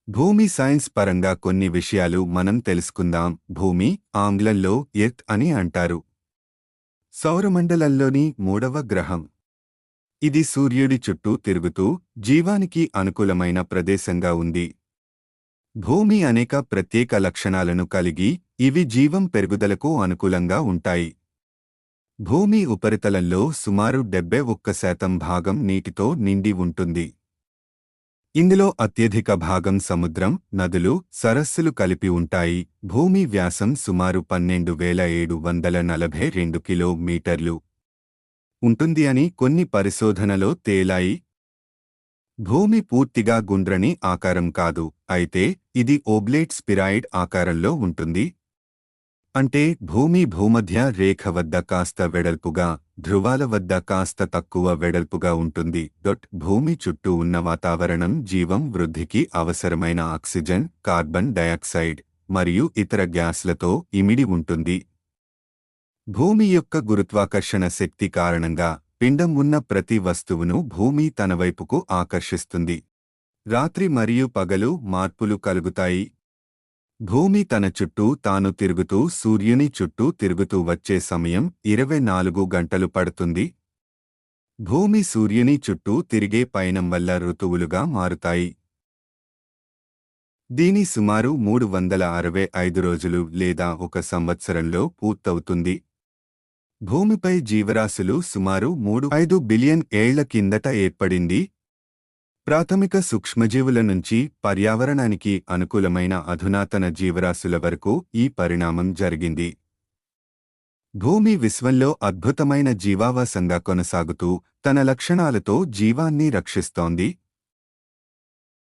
భూమి సైన్స్ పరంగా కొన్ని విషయాలు మనం తెలుసుకుందాం. భూమి ఆంగ్లంలో ఎర్త్ అని అంటారు. సౌరమండలంలోని మూడవ గ్రహం. ఇది సూర్యుడి చుట్టూ తిరుగుతూ జీవానికి అనుకూలమైన ప్రదేశంగా ఉంది. భూమి అనేక ప్రత్యేక లక్షణాలను కలిగి ఇవి జీవం పెరుగుదలకు అనుకూలంగా ఉంటాయి. భూమి ఉపరితలంలో సుమారు 71% భాగం నీటితో నిండి ఉంటుంది. ఇందులో అత్యధిక భాగం సముద్రం, నదులు, సరస్సులు కలిపి ఉంటాయి. భూమి వ్యాసం సుమారు 12,742 కిలోమీటర్లు ఉంటుంది అని కొన్ని పరిశోధనలో తేలాయి. భూమి పూర్తిగా గుండ్రని ఆకారం కాదు, అయితే ఇది ఓబ్లేట్ స్పిరాయిడ్ ఆకారంలో ఉంటుంది. అంటే భూమి భూమధ్య రేఖ వద్ద కాస్త వెడల్పుగా, ధృవాల వద్ద కాస్త తక్కువ వెడల్పుగా ఉంటుంది. భూమి చుట్టూ ఉన్న వాతావరణం జీవం వృద్ధికి అవసరమైన ఆక్సిజన్, కార్బన్ డయాక్సైడ్ మరియు ఇతర గ్యాస్లతో ఇమిడి ఉంటుంది. భూమి యొక్క గురుత్వాకర్షణ శక్తి కారణంగా పిండం ఉన్న ప్రతి వస్తువును భూమి తన వైపుకు ఆకర్షిస్తుంది. రాత్రి మరియు పగలు మార్పులు కలుగుతాయి. భూమి తన చుట్టూ తాను తిరుగుతూ సూర్యుని చుట్టూ తిరుగుతూ వచ్చే సమయం 24 గంటలు పడుతుంది. భూమి సూర్యుని చుట్టూ తిరిగే పయనం వల్ల ఋతువులుగా మారుతాయి. దీని సుమారు 365 రోజులు లేదా 1 సంవత్సరంలో పూర్తవుతుంది. భూమిపై జీవరాశులు సుమారు 3.5 బిలియన్ ఏళ్ల కిందట ఏర్పడింది. ప్రాథమిక సూక్ష్మజీవుల నుంచి పర్యావరణానికి అనుకూలమైన అధునాతన జీవరాశుల వరకు ఈ పరిణామం జరిగింది. భూమి విశ్వంలో అద్భుతమైన జీవావాసంగా కొనసాగుతూ తన లక్షణాలతో జీవాన్ని రక్షిస్తోంది.